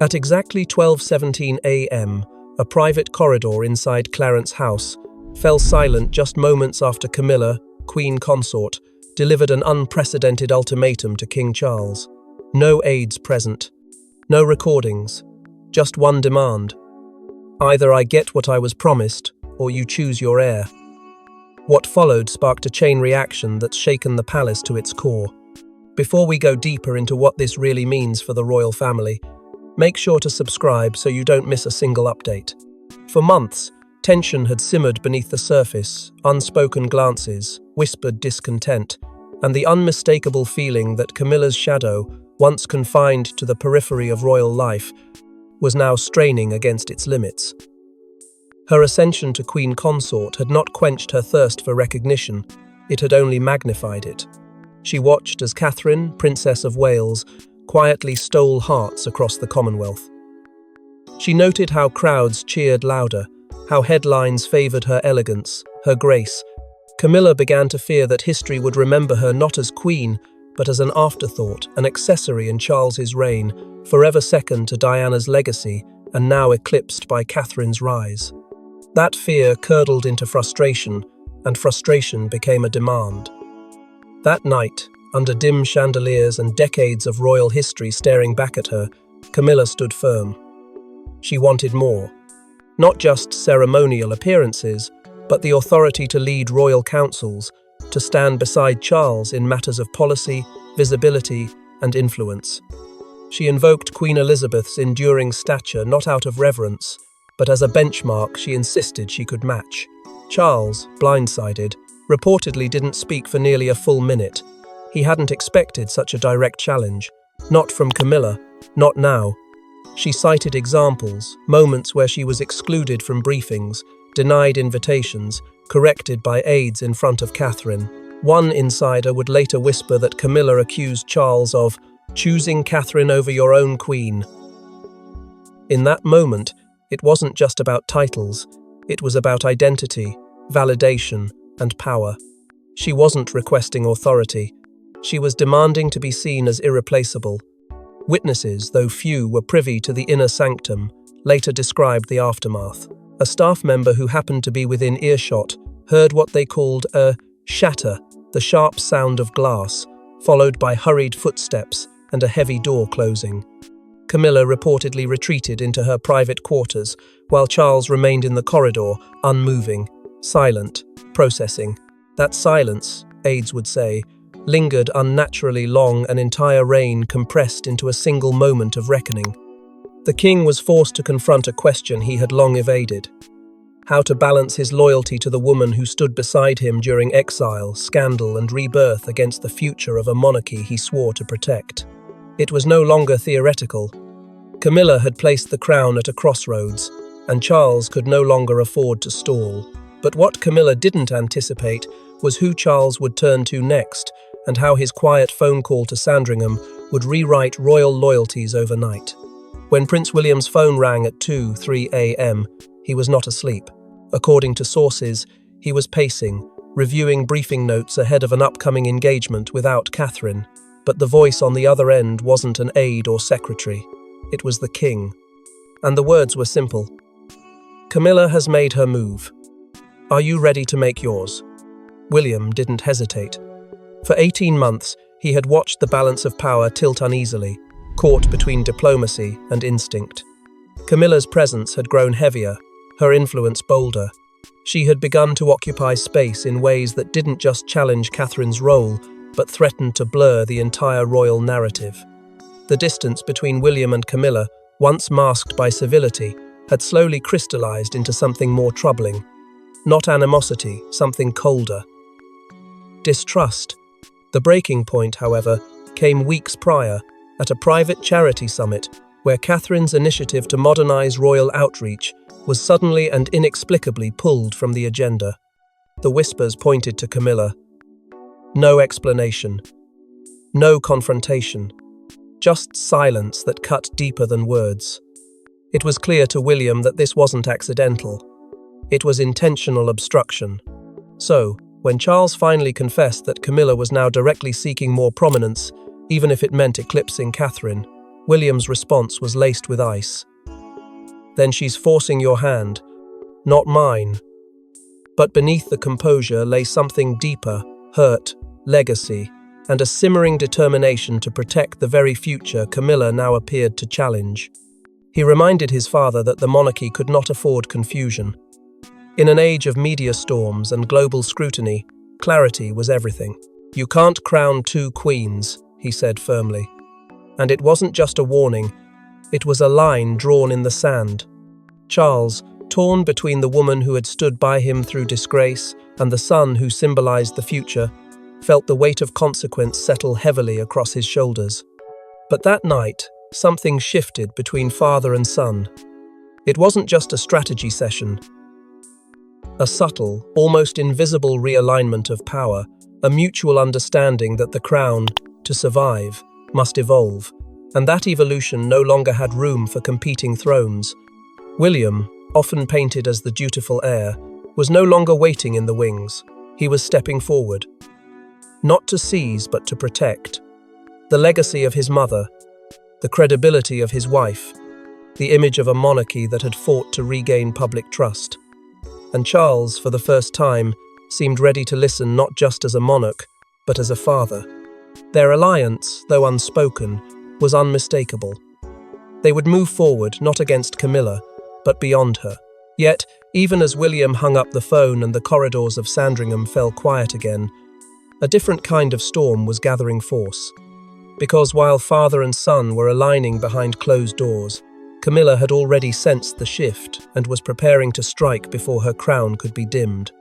At exactly 12:17 a.m., a private corridor inside Clarence's house fell silent just moments after Camilla, Queen Consort, delivered an unprecedented ultimatum to King Charles. No aides present, no recordings, just one demand. Either I get what I was promised, or you choose your heir. What followed sparked a chain reaction that's shaken the palace to its core. Before we go deeper into what this really means for the royal family, make sure to subscribe so you don't miss a single update. For months, tension had simmered beneath the surface, unspoken glances, whispered discontent, and the unmistakable feeling that Camilla's shadow, once confined to the periphery of royal life, was now straining against its limits. Her ascension to Queen Consort had not quenched her thirst for recognition, it had only magnified it. She watched as Catherine, Princess of Wales, quietly stole hearts across the Commonwealth. She noted how crowds cheered louder, how headlines favoured her elegance, her grace. Camilla began to fear that history would remember her not as queen, but as an afterthought, an accessory in Charles's reign, forever second to Diana's legacy and now eclipsed by Catherine's rise. That fear curdled into frustration, and frustration became a demand. That night, under dim chandeliers and decades of royal history staring back at her, Camilla stood firm. She wanted more. Not just ceremonial appearances, but the authority to lead royal councils, to stand beside Charles in matters of policy, visibility, and influence. She invoked Queen Elizabeth's enduring stature not out of reverence, but as a benchmark she insisted she could match. Charles, blindsided, reportedly didn't speak for nearly a full minute. He hadn't expected such a direct challenge. Not from Camilla, not now. She cited examples, moments where she was excluded from briefings, denied invitations, corrected by aides in front of Catherine. One insider would later whisper that Camilla accused Charles of choosing Catherine over your own queen. In that moment, it wasn't just about titles, it was about identity, validation, and power. She wasn't requesting authority. She was demanding to be seen as irreplaceable. Witnesses, though few, were privy to the inner sanctum, later described the aftermath. A staff member who happened to be within earshot heard what they called a shatter, the sharp sound of glass, followed by hurried footsteps and a heavy door closing. Camilla reportedly retreated into her private quarters, while Charles remained in the corridor, unmoving, silent, processing. That silence, aides would say, lingered unnaturally long, an entire reign compressed into a single moment of reckoning. The king was forced to confront a question he had long evaded: how to balance his loyalty to the woman who stood beside him during exile, scandal, and rebirth against the future of a monarchy he swore to protect. It was no longer theoretical. Camilla had placed the crown at a crossroads, and Charles could no longer afford to stall. But what Camilla didn't anticipate was who Charles would turn to next, and how his quiet phone call to Sandringham would rewrite royal loyalties overnight. When Prince William's phone rang at 2:03 a.m., he was not asleep. According to sources, he was pacing, reviewing briefing notes ahead of an upcoming engagement without Catherine. But the voice on the other end wasn't an aide or secretary. It was the king. And the words were simple. Camilla has made her move. Are you ready to make yours? William didn't hesitate. For 18 months, he had watched the balance of power tilt uneasily, caught between diplomacy and instinct. Camilla's presence had grown heavier, her influence bolder. She had begun to occupy space in ways that didn't just challenge Catherine's role, but threatened to blur the entire royal narrative. The distance between William and Camilla, once masked by civility, had slowly crystallized into something more troubling. Not animosity, something colder. Distrust. The breaking point, however, came weeks prior, at a private charity summit, where Catherine's initiative to modernize royal outreach was suddenly and inexplicably pulled from the agenda. The whispers pointed to Camilla. No explanation. No confrontation. Just silence that cut deeper than words. It was clear to William that this wasn't accidental. It was intentional obstruction. So, when Charles finally confessed that Camilla was now directly seeking more prominence, even if it meant eclipsing Catherine, William's response was laced with ice. "Then she's forcing your hand, not mine." But beneath the composure lay something deeper: hurt, legacy, and a simmering determination to protect the very future Camilla now appeared to challenge. He reminded his father that the monarchy could not afford confusion. In an age of media storms and global scrutiny, clarity was everything. "You can't crown two queens," he said firmly. And it wasn't just a warning, it was a line drawn in the sand. Charles, torn between the woman who had stood by him through disgrace and the son who symbolized the future, felt the weight of consequence settle heavily across his shoulders. But that night, something shifted between father and son. It wasn't just a strategy session. A subtle, almost invisible realignment of power, a mutual understanding that the crown, to survive, must evolve, and that evolution no longer had room for competing thrones. William, often painted as the dutiful heir, was no longer waiting in the wings. He was stepping forward. Not to seize, but to protect. The legacy of his mother, the credibility of his wife, the image of a monarchy that had fought to regain public trust. And Charles, for the first time, seemed ready to listen not just as a monarch, but as a father. Their alliance, though unspoken, was unmistakable. They would move forward, not against Camilla, but beyond her. Yet, even as William hung up the phone and the corridors of Sandringham fell quiet again, a different kind of storm was gathering force. Because while father and son were aligning behind closed doors, Camilla had already sensed the shift and was preparing to strike before her crown could be dimmed.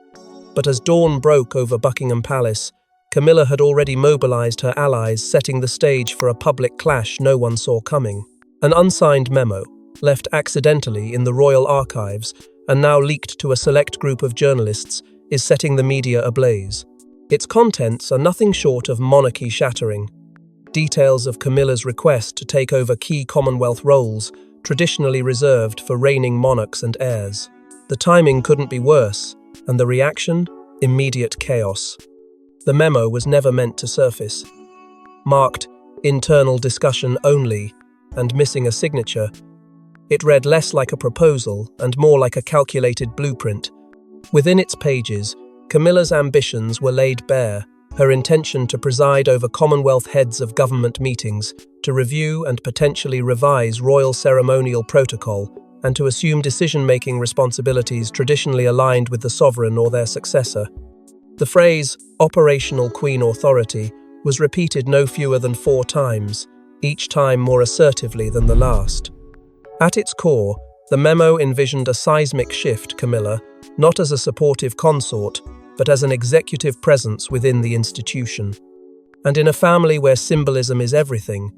But as dawn broke over Buckingham Palace, Camilla had already mobilized her allies, setting the stage for a public clash no one saw coming. An unsigned memo, left accidentally in the royal archives and now leaked to a select group of journalists, is setting the media ablaze. Its contents are nothing short of monarchy-shattering. Details of Camilla's request to take over key Commonwealth roles, traditionally reserved for reigning monarchs and heirs. The timing couldn't be worse, and the reaction? Immediate chaos. The memo was never meant to surface. Marked "internal discussion only" and missing a signature, it read less like a proposal and more like a calculated blueprint. Within its pages, Camilla's ambitions were laid bare, her intention to preside over Commonwealth heads of government meetings, to review and potentially revise royal ceremonial protocol, and to assume decision-making responsibilities traditionally aligned with the sovereign or their successor. The phrase, "operational Queen authority," was repeated no fewer than 4 times, each time more assertively than the last. At its core, the memo envisioned a seismic shift, Camilla, not as a supportive consort, but as an executive presence within the institution. And in a family where symbolism is everything,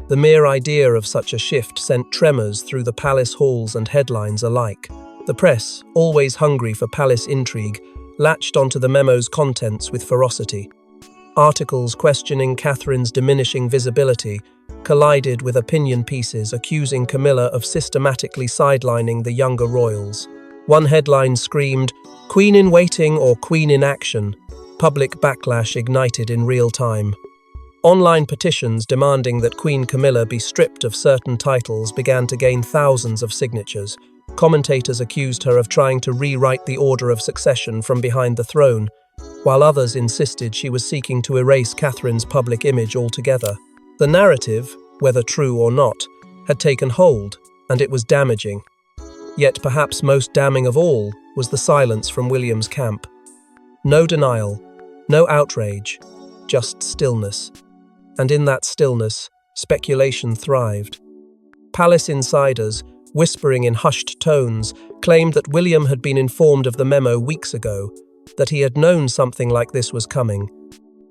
the mere idea of such a shift sent tremors through the palace halls and headlines alike. The press, always hungry for palace intrigue, latched onto the memo's contents with ferocity. Articles questioning Catherine's diminishing visibility collided with opinion pieces accusing Camilla of systematically sidelining the younger royals. One headline screamed, "Queen in waiting" or "Queen in action." Public backlash ignited in real time. Online petitions demanding that Queen Camilla be stripped of certain titles began to gain thousands of signatures. Commentators accused her of trying to rewrite the order of succession from behind the throne, while others insisted she was seeking to erase Catherine's public image altogether. The narrative, whether true or not, had taken hold, and it was damaging. Yet perhaps most damning of all was the silence from William's camp. No denial, no outrage, just stillness. And in that stillness, speculation thrived. Palace insiders, whispering in hushed tones, claimed that William had been informed of the memo weeks ago, that he had known something like this was coming,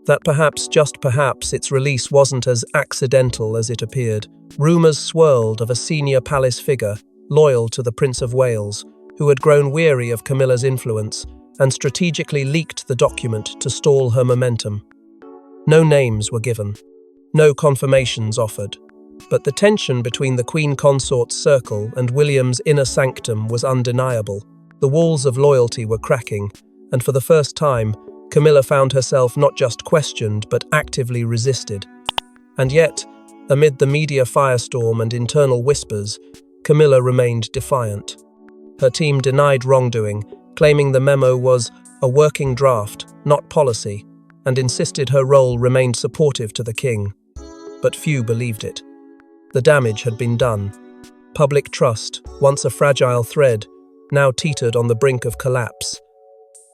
that perhaps, just perhaps, its release wasn't as accidental as it appeared. Rumours swirled of a senior palace figure, loyal to the Prince of Wales, who had grown weary of Camilla's influence and strategically leaked the document to stall her momentum. No names were given, no confirmations offered, but the tension between the Queen Consort's circle and William's inner sanctum was undeniable. The walls of loyalty were cracking, and for the first time, Camilla found herself not just questioned but actively resisted. And yet, Amid the media firestorm and internal whispers, Camilla remained defiant. Her team denied wrongdoing, claiming the memo was a working draft, not policy, and insisted her role remained supportive to the king. But few believed it. The damage had been done. Public trust, once a fragile thread, now teetered on the brink of collapse.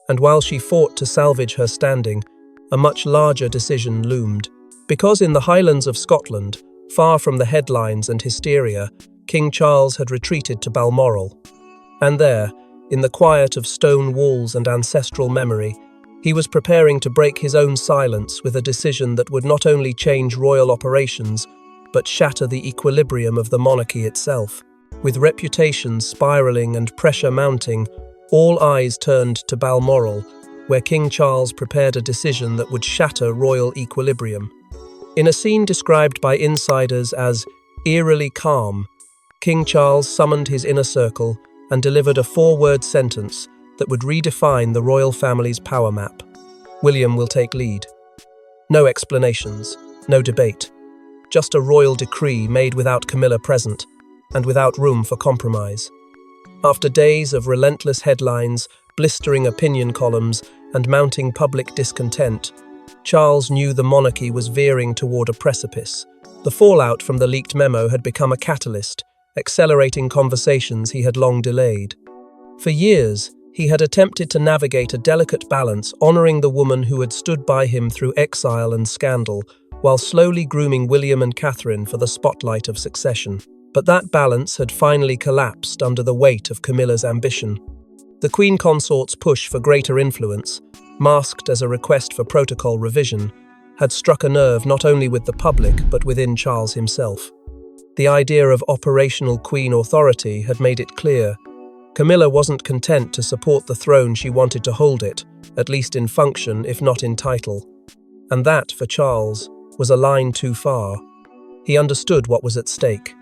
And while she fought to salvage her standing, a much larger decision loomed. Because in the Highlands of Scotland, far from the headlines and hysteria, King Charles had retreated to Balmoral. And there, in the quiet of stone walls and ancestral memory, he was preparing to break his own silence with a decision that would not only change royal operations, but shatter the equilibrium of the monarchy itself. With reputations spiraling and pressure mounting, all eyes turned to Balmoral, where King Charles prepared a decision that would shatter royal equilibrium. In a scene described by insiders as eerily calm, King Charles summoned his inner circle and delivered a 4-word sentence that would redefine the royal family's power map. William will take lead. No explanations, no debate. Just a royal decree made without Camilla present, and without room for compromise. After days of relentless headlines, blistering opinion columns, and mounting public discontent, Charles knew the monarchy was veering toward a precipice. The fallout from the leaked memo had become a catalyst, accelerating conversations he had long delayed. For years, he had attempted to navigate a delicate balance, honoring the woman who had stood by him through exile and scandal, while slowly grooming William and Catherine for the spotlight of succession. But that balance had finally collapsed under the weight of Camilla's ambition. The Queen Consort's push for greater influence, masked as a request for protocol revision, had struck a nerve not only with the public but within Charles himself. The idea of operational Queen authority had made it clear Camilla wasn't content to support the throne, she wanted to hold it, at least in function if not in title. And that, for Charles, was a line too far. He understood what was at stake.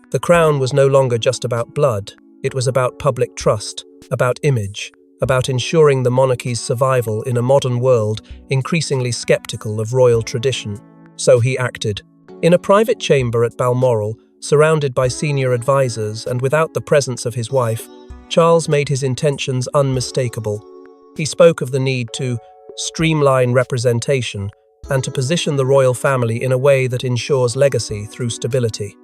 The crown was no longer just about blood, it was about public trust, about image, about ensuring the monarchy's survival in a modern world increasingly skeptical of royal tradition. So he acted. In a private chamber at Balmoral, surrounded by senior advisors and without the presence of his wife, Charles made his intentions unmistakable. He spoke of the need to streamline representation and to position the royal family in a way that ensures legacy through stability.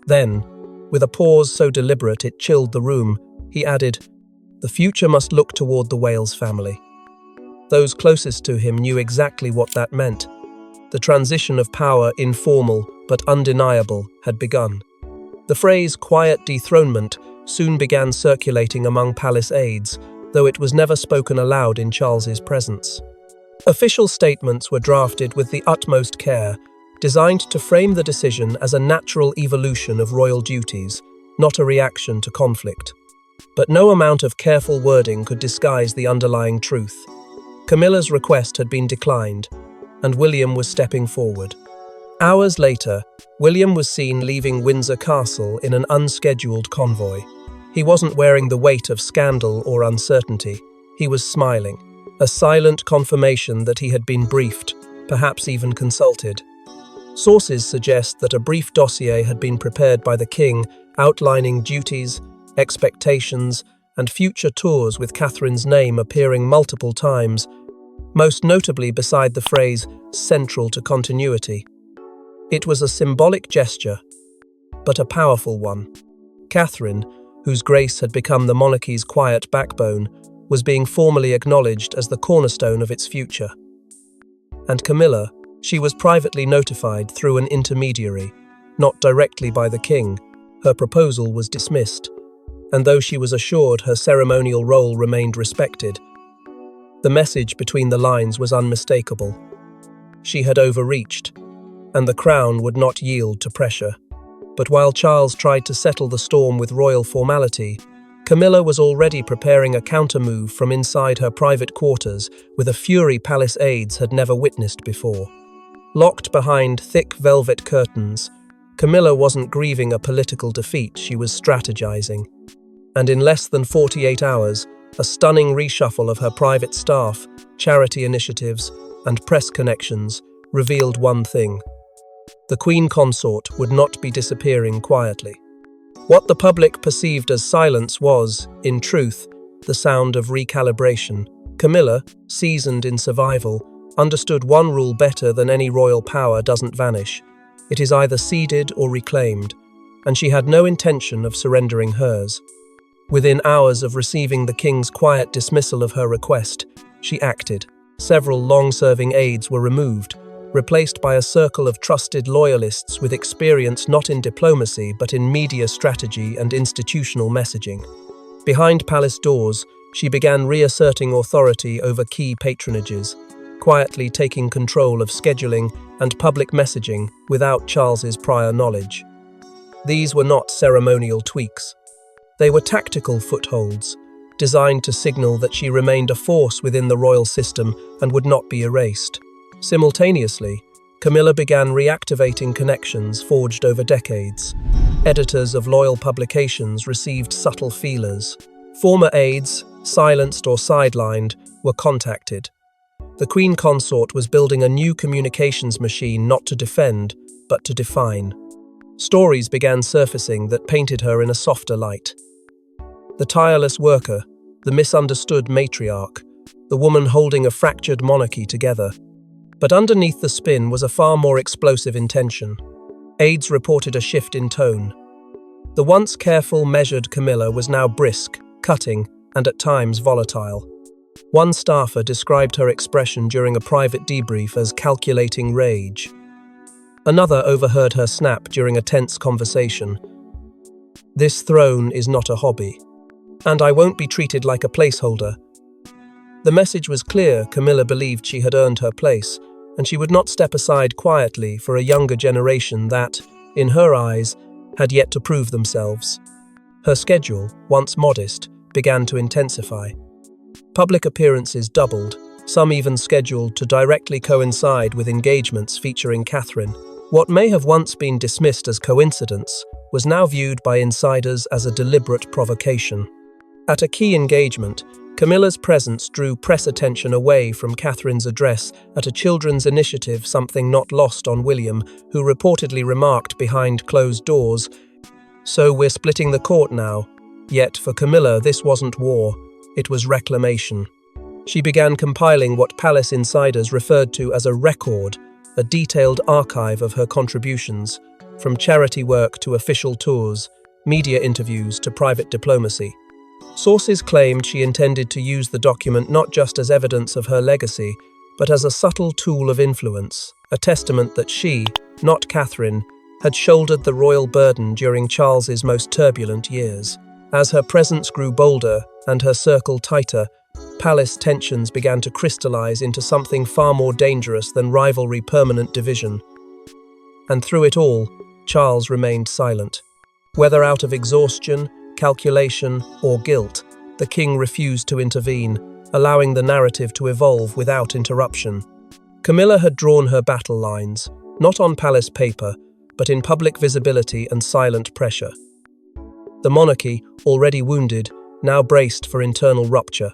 Then, with a pause so deliberate it chilled the room, he added, "The future must look toward the Wales family." Those closest to him knew exactly what that meant. The transition of power, informal but undeniable, had begun. The phrase quiet dethronement soon began circulating among palace aides, though it was never spoken aloud in Charles's presence. Official statements were drafted with the utmost care, designed to frame the decision as a natural evolution of royal duties, not a reaction to conflict. But no amount of careful wording could disguise the underlying truth. Camilla's request had been declined, and William was stepping forward. Hours later, William was seen leaving Windsor Castle in an unscheduled convoy. He wasn't wearing the weight of scandal or uncertainty. He was smiling, a silent confirmation that he had been briefed, perhaps even consulted. Sources suggest that a brief dossier had been prepared by the king outlining duties, expectations, and future tours with Catherine's name appearing multiple times, most notably beside the phrase "central to continuity." It was a symbolic gesture, but a powerful one. Catherine, whose grace had become the monarchy's quiet backbone, was being formally acknowledged as the cornerstone of its future. And Camilla, she was privately notified through an intermediary, not directly by the king. Her proposal was dismissed, and though she was assured her ceremonial role remained respected, the message between the lines was unmistakable. She had overreached, and the crown would not yield to pressure. But while Charles tried to settle the storm with royal formality, Camilla was already preparing a countermove from inside her private quarters with a fury palace aides had never witnessed before. Locked behind thick velvet curtains, Camilla wasn't grieving a political defeat, she was strategizing. And in less than 48 hours, a stunning reshuffle of her private staff, charity initiatives, and press connections revealed one thing. The Queen Consort would not be disappearing quietly. What the public perceived as silence was, in truth, the sound of recalibration. Camilla, seasoned in survival, understood one rule better than any royal power doesn't vanish. It is either ceded or reclaimed, and she had no intention of surrendering hers. Within hours of receiving the king's quiet dismissal of her request, she acted. Several long-serving aides were removed, replaced by a circle of trusted loyalists with experience not in diplomacy but in media strategy and institutional messaging. Behind palace doors, she began reasserting authority over key patronages, quietly taking control of scheduling and public messaging without Charles's prior knowledge. These were not ceremonial tweaks. They were tactical footholds, designed to signal that she remained a force within the royal system and would not be erased. Simultaneously, Camilla began reactivating connections forged over decades. Editors of loyal publications received subtle feelers. Former aides, silenced or sidelined, were contacted. The Queen Consort was building a new communications machine not to defend, but to define. Stories began surfacing that painted her in a softer light. The tireless worker, the misunderstood matriarch, the woman holding a fractured monarchy together. But underneath the spin was a far more explosive intention. Aides reported a shift in tone. The once careful, measured Camilla was now brisk, cutting, and at times volatile. One staffer described her expression during a private debrief as calculating rage. Another overheard her snap during a tense conversation. "This throne is not a hobby, and I won't be treated like a placeholder." The message was clear. Camilla believed she had earned her place, and she would not step aside quietly for a younger generation that, in her eyes, had yet to prove themselves. Her schedule, once modest, began to intensify. Public appearances doubled, some even scheduled to directly coincide with engagements featuring Catherine. What may have once been dismissed as coincidence was now viewed by insiders as a deliberate provocation. At a key engagement, Camilla's presence drew press attention away from Catherine's address at a children's initiative, something not lost on William, who reportedly remarked behind closed doors, "So we're splitting the court now." Yet for Camilla, this wasn't war, it was reclamation. She began compiling what palace insiders referred to as a record, a detailed archive of her contributions, from charity work to official tours, media interviews to private diplomacy. Sources claimed she intended to use the document not just as evidence of her legacy, but as a subtle tool of influence, a testament that she, not Catherine, had shouldered the royal burden during Charles's most turbulent years. As her presence grew bolder and her circle tighter, palace tensions began to crystallize into something far more dangerous than rivalry, permanent division. And through it all, Charles remained silent. Whether out of exhaustion, calculation, or guilt, the king refused to intervene, allowing the narrative to evolve without interruption. Camilla had drawn her battle lines, not on palace paper, but in public visibility and silent pressure. The monarchy, already wounded, now braced for internal rupture.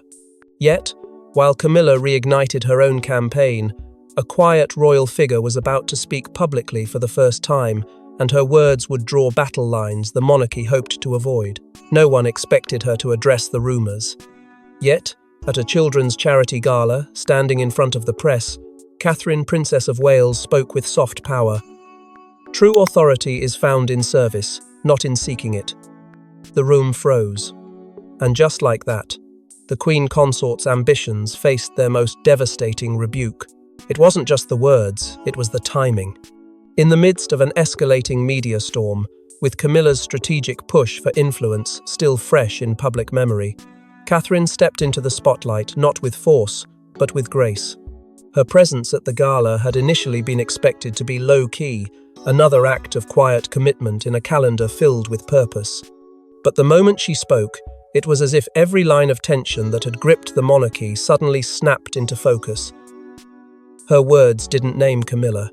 Yet, while Camilla reignited her own campaign, a quiet royal figure was about to speak publicly for the first time, and her words would draw battle lines the monarchy hoped to avoid. No one expected her to address the rumours. Yet, at a children's charity gala, standing in front of the press, Catherine, Princess of Wales, spoke with soft power. "True authority is found in service, not in seeking it." The room froze. And just like that, the Queen Consort's ambitions faced their most devastating rebuke. It wasn't just the words, it was the timing. In the midst of an escalating media storm, with Camilla's strategic push for influence still fresh in public memory, Catherine stepped into the spotlight not with force, but with grace. Her presence at the gala had initially been expected to be low-key, another act of quiet commitment in a calendar filled with purpose. But the moment she spoke, it was as if every line of tension that had gripped the monarchy suddenly snapped into focus. Her words didn't name Camilla.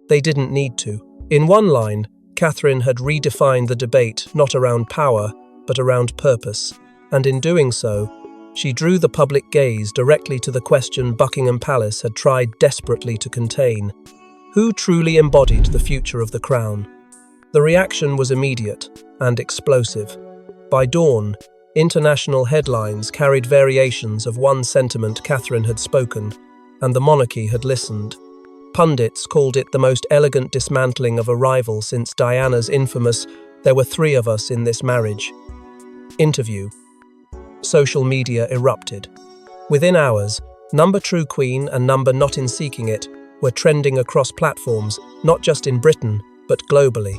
They didn't need to. In one line, Catherine had redefined the debate not around power, but around purpose. And in doing so, she drew the public gaze directly to the question Buckingham Palace had tried desperately to contain. Who truly embodied the future of the crown? The reaction was immediate and explosive. By dawn, international headlines carried variations of one sentiment Catherine had spoken, and the monarchy had listened. Pundits called it the most elegant dismantling of a rival since Diana's infamous "There were three of us in this marriage" interview. Social media erupted. Within hours, "Number True Queen" and "Number Not in Seeking It" were trending across platforms, not just in Britain, but globally.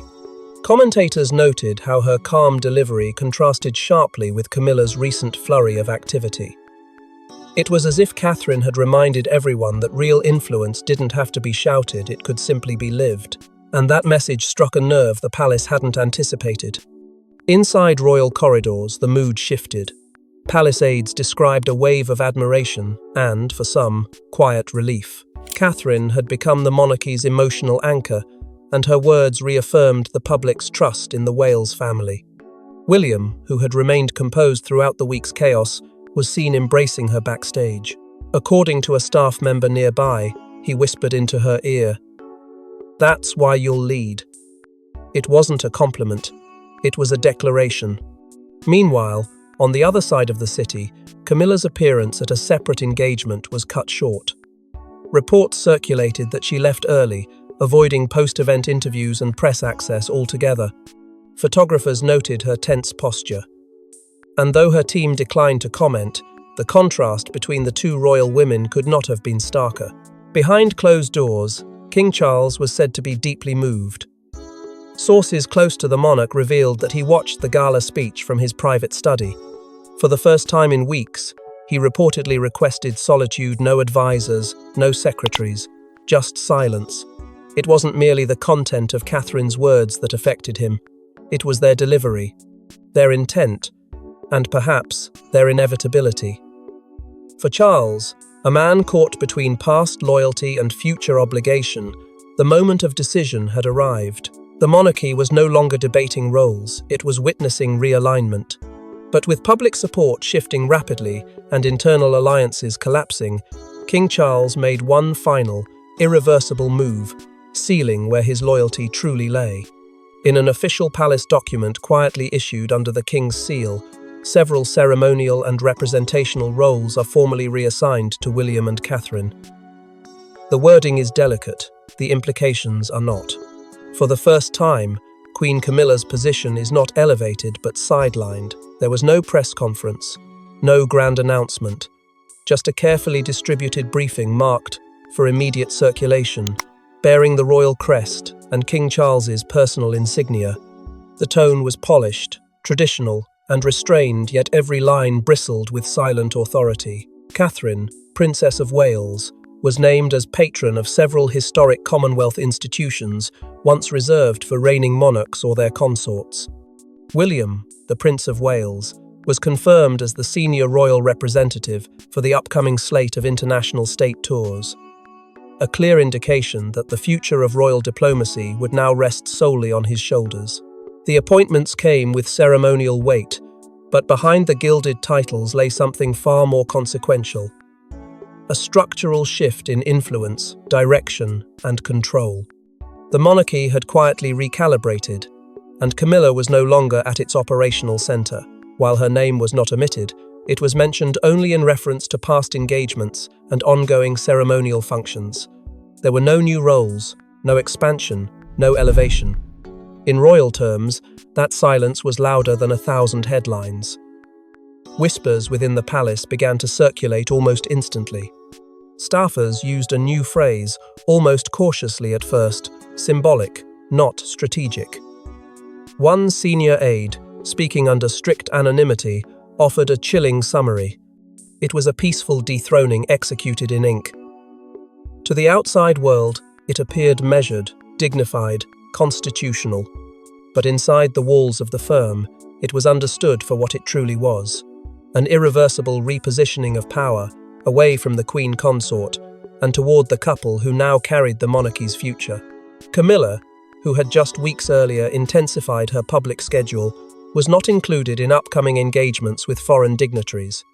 Commentators noted how her calm delivery contrasted sharply with Camilla's recent flurry of activity. It was as if Catherine had reminded everyone that real influence didn't have to be shouted, it could simply be lived. And that message struck a nerve the palace hadn't anticipated. Inside royal corridors, the mood shifted. Palace aides described a wave of admiration and, for some, quiet relief. Catherine had become the monarchy's emotional anchor, and her words reaffirmed the public's trust in the Wales family. William, who had remained composed throughout the week's chaos, was seen embracing her backstage. According to a staff member nearby, he whispered into her ear, "That's why you'll lead." It wasn't a compliment, it was a declaration. Meanwhile, on the other side of the city, Camilla's appearance at a separate engagement was cut short. Reports circulated that she left early, avoiding post-event interviews and press access altogether. Photographers noted her tense posture. And though her team declined to comment, the contrast between the two royal women could not have been starker. Behind closed doors, King Charles was said to be deeply moved. Sources close to the monarch revealed that he watched the gala speech from his private study. For the first time in weeks, he reportedly requested solitude, no advisors, no secretaries, just silence. It wasn't merely the content of Catherine's words that affected him. It was their delivery, their intent, and perhaps their inevitability. For Charles, a man caught between past loyalty and future obligation, the moment of decision had arrived. The monarchy was no longer debating roles, it was witnessing realignment. But with public support shifting rapidly and internal alliances collapsing, King Charles made one final, irreversible move, sealing where his loyalty truly lay. In an official palace document quietly issued under the king's seal, several ceremonial and representational roles are formally reassigned to William and Catherine. The wording is delicate, the implications are not. For the first time, Queen Camilla's position is not elevated but sidelined. There was no press conference, no grand announcement, just a carefully distributed briefing marked for immediate circulation, bearing the royal crest and King Charles's personal insignia. The tone was polished, traditional, and restrained, yet every line bristled with silent authority. Catherine, Princess of Wales, was named as patron of several historic Commonwealth institutions once reserved for reigning monarchs or their consorts. William, the Prince of Wales, was confirmed as the senior royal representative for the upcoming slate of international state tours. A clear indication that the future of royal diplomacy would now rest solely on his shoulders. The appointments came with ceremonial weight, but behind the gilded titles lay something far more consequential. A structural shift in influence, direction, and control. The monarchy had quietly recalibrated, and Camilla was no longer at its operational center. While her name was not omitted, it was mentioned only in reference to past engagements and ongoing ceremonial functions. There were no new roles, no expansion, no elevation. In royal terms, that silence was louder than 1,000 headlines. Whispers within the palace began to circulate almost instantly. Staffers used a new phrase, almost cautiously at first, symbolic, not strategic. One senior aide, speaking under strict anonymity, offered a chilling summary. It was a peaceful dethroning executed in ink. To the outside world, it appeared measured, dignified, constitutional. But inside the walls of the firm, it was understood for what it truly was. An irreversible repositioning of power, away from the queen consort, and toward the couple who now carried the monarchy's future. Camilla, who had just weeks earlier intensified her public schedule, was not included in upcoming engagements with foreign dignitaries.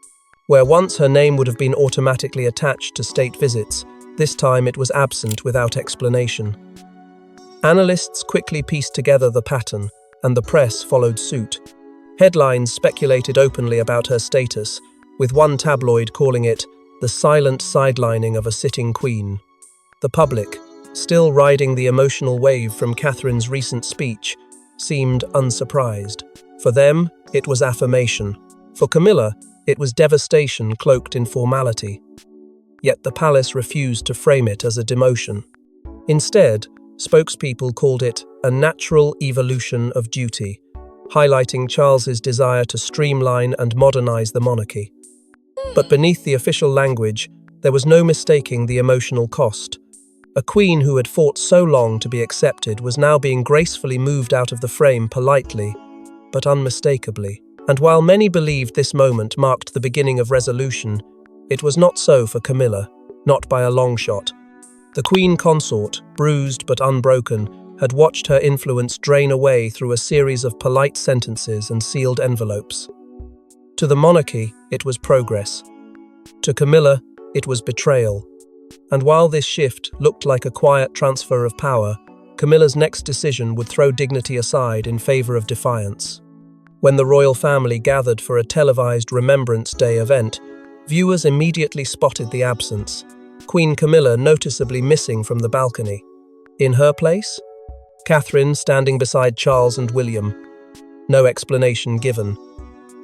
Where once her name would have been automatically attached to state visits, This time it was absent without explanation. Analysts quickly pieced together the pattern, and the press followed suit. Headlines speculated openly about her status, with one tabloid calling it the silent sidelining of a sitting queen. The public, still riding the emotional wave from Catherine's recent speech, seemed unsurprised. For them, it was affirmation. For Camilla, it was devastation cloaked in formality. Yet the palace refused to frame it as a demotion. Instead, spokespeople called it a natural evolution of duty, highlighting Charles's desire to streamline and modernize the monarchy. But beneath the official language, there was no mistaking the emotional cost. A queen who had fought so long to be accepted was now being gracefully moved out of the frame politely, but unmistakably. And while many believed this moment marked the beginning of resolution, it was not so for Camilla, not by a long shot. The queen consort, bruised but unbroken, had watched her influence drain away through a series of polite sentences and sealed envelopes. To the monarchy, it was progress. To Camilla, it was betrayal. And while this shift looked like a quiet transfer of power, Camilla's next decision would throw dignity aside in favor of defiance. When the royal family gathered for a televised Remembrance Day event, viewers immediately spotted the absence. Queen Camilla noticeably missing from the balcony. In her place? Catherine standing beside Charles and William. No explanation given.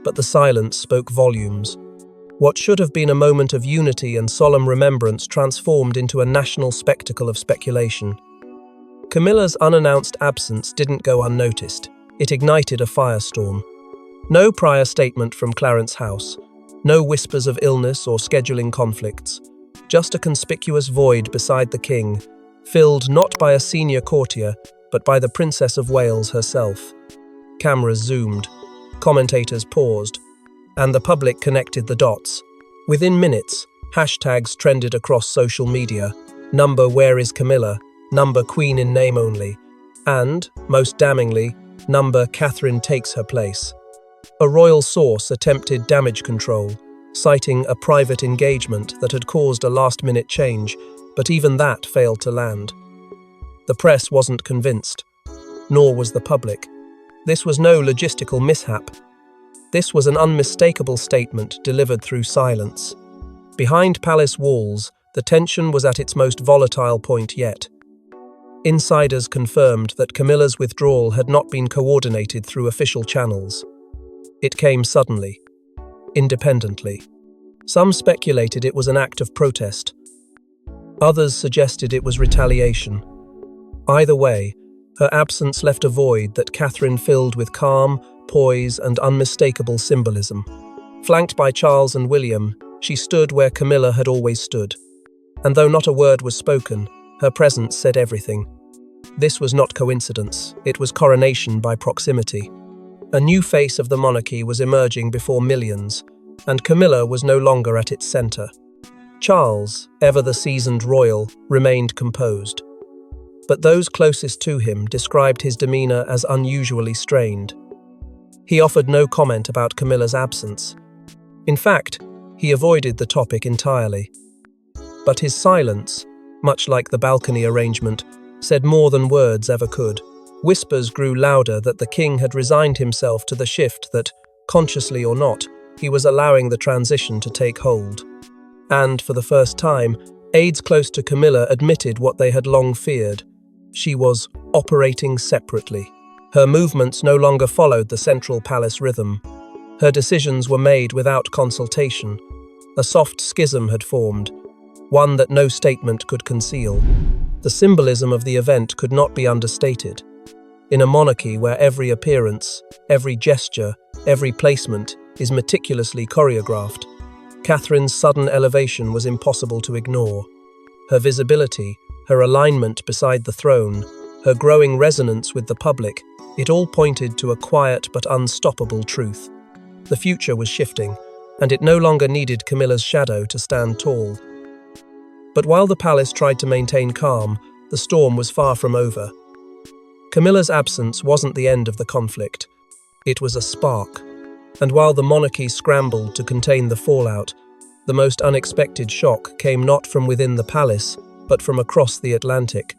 But the silence spoke volumes. What should have been a moment of unity and solemn remembrance transformed into a national spectacle of speculation. Camilla's unannounced absence didn't go unnoticed. It ignited a firestorm. No prior statement from Clarence House. No whispers of illness or scheduling conflicts. Just a conspicuous void beside the king, filled not by a senior courtier, but by the Princess of Wales herself. Cameras zoomed, commentators paused, and the public connected the dots. Within minutes, hashtags trended across social media. Number Where is Camilla? Number Queen in name only. And, most damningly, number Catherine takes her place. A royal source attempted damage control, citing a private engagement that had caused a last-minute change, but even that failed to land. The press wasn't convinced, nor was the public. This was no logistical mishap. This was an unmistakable statement delivered through silence. Behind palace walls, the tension was at its most volatile point yet. Insiders confirmed that Camilla's withdrawal had not been coordinated through official channels. It came suddenly, independently. Some speculated it was an act of protest. Others suggested it was retaliation. Either way, her absence left a void that Catherine filled with calm, poise, and unmistakable symbolism. Flanked by Charles and William, she stood where Camilla had always stood. And though not a word was spoken, her presence said everything. This was not coincidence, it was coronation by proximity. A new face of the monarchy was emerging before millions, and Camilla was no longer at its center. Charles, ever the seasoned royal, remained composed. But those closest to him described his demeanor as unusually strained. He offered no comment about Camilla's absence. In fact, he avoided the topic entirely. But his silence, much like the balcony arrangement, said more than words ever could. Whispers grew louder that the king had resigned himself to the shift that, consciously or not, he was allowing the transition to take hold. And, for the first time, aides close to Camilla admitted what they had long feared. She was operating separately. Her movements no longer followed the central palace rhythm. Her decisions were made without consultation. A soft schism had formed, one that no statement could conceal. The symbolism of the event could not be understated. In a monarchy where every appearance, every gesture, every placement is meticulously choreographed, Catherine's sudden elevation was impossible to ignore. Her visibility, her alignment beside the throne, her growing resonance with the public, it all pointed to a quiet but unstoppable truth. The future was shifting, and it no longer needed Camilla's shadow to stand tall. But while the palace tried to maintain calm, the storm was far from over. Camilla's absence wasn't the end of the conflict. It was a spark. And while the monarchy scrambled to contain the fallout, the most unexpected shock came not from within the palace, but from across the Atlantic.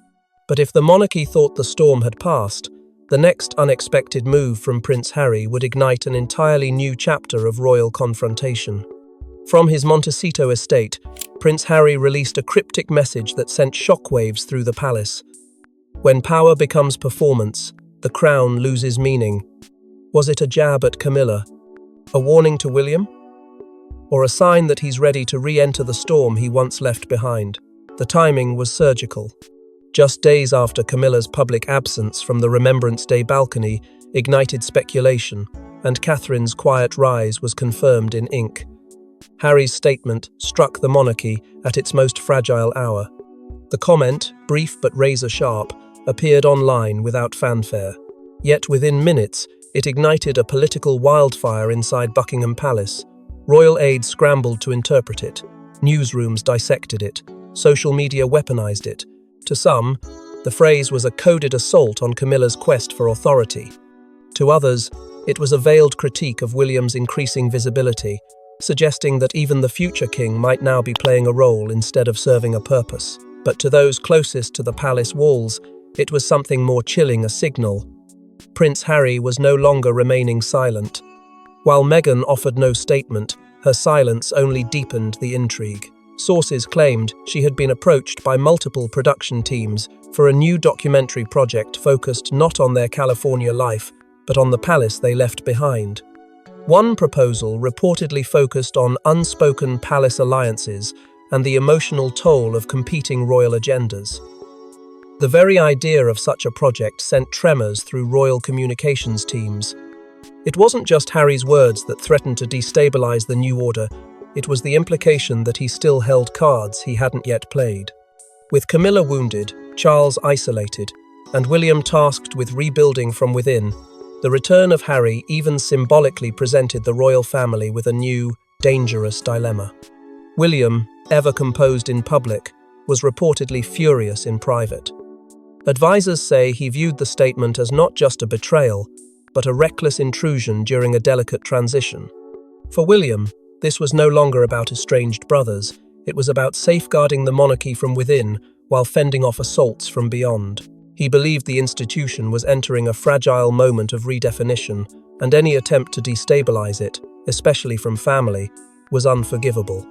But if the monarchy thought the storm had passed, the next unexpected move from Prince Harry would ignite an entirely new chapter of royal confrontation. From his Montecito estate, Prince Harry released a cryptic message that sent shockwaves through the palace. When power becomes performance, the crown loses meaning. Was it a jab at Camilla? A warning to William? Or a sign that he's ready to re-enter the storm he once left behind? The timing was surgical. Just days after Camilla's public absence from the Remembrance Day balcony ignited speculation, and Catherine's quiet rise was confirmed in ink. Harry's statement struck the monarchy at its most fragile hour. The comment, brief but razor-sharp, appeared online without fanfare. Yet within minutes, it ignited a political wildfire inside Buckingham Palace. Royal aides scrambled to interpret it. Newsrooms dissected it. Social media weaponized it. To some, the phrase was a coded assault on Camilla's quest for authority. To others, it was a veiled critique of William's increasing visibility, suggesting that even the future king might now be playing a role instead of serving a purpose. But to those closest to the palace walls, it was something more chilling, a signal. Prince Harry was no longer remaining silent. While Meghan offered no statement, her silence only deepened the intrigue. Sources claimed she had been approached by multiple production teams for a new documentary project focused not on their California life, but on the palace they left behind. One proposal reportedly focused on unspoken palace alliances and the emotional toll of competing royal agendas. The very idea of such a project sent tremors through royal communications teams. It wasn't just Harry's words that threatened to destabilize the new order, it was the implication that he still held cards he hadn't yet played. With Camilla wounded, Charles isolated, and William tasked with rebuilding from within, the return of Harry even symbolically presented the royal family with a new, dangerous dilemma. William, ever composed in public, was reportedly furious in private. Advisors say he viewed the statement as not just a betrayal, but a reckless intrusion during a delicate transition. For William, this was no longer about estranged brothers, it was about safeguarding the monarchy from within while fending off assaults from beyond. He believed the institution was entering a fragile moment of redefinition, and any attempt to destabilize it, especially from family, was unforgivable.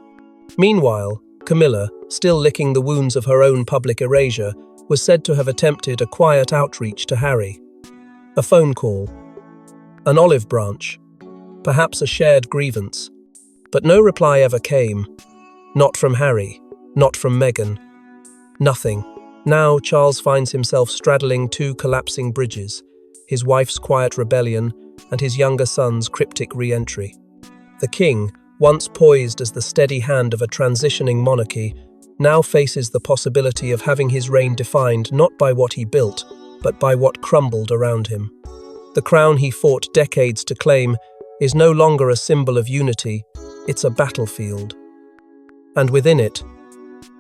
Meanwhile, Camilla, still licking the wounds of her own public erasure, was said to have attempted a quiet outreach to Harry. A phone call, an olive branch, perhaps a shared grievance. But no reply ever came. Not from Harry, not from Meghan. Nothing. Now Charles finds himself straddling two collapsing bridges, his wife's quiet rebellion and his younger son's cryptic re-entry. The king, once poised as the steady hand of a transitioning monarchy, now faces the possibility of having his reign defined not by what he built, but by what crumbled around him. The crown he fought decades to claim is no longer a symbol of unity, it's a battlefield. And within it,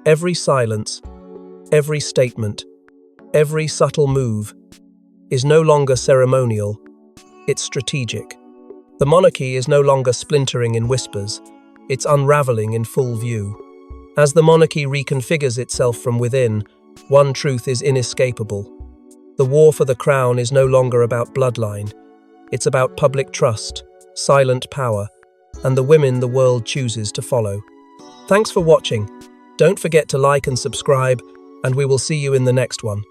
every silence, every statement, every subtle move is no longer ceremonial, it's strategic. The monarchy is no longer splintering in whispers, it's unraveling in full view. As the monarchy reconfigures itself from within, one truth is inescapable. The war for the crown is no longer about bloodline, it's about public trust, silent power, and the women the world chooses to follow. Thanks for watching. Don't forget to like and subscribe, and we will see you in the next one.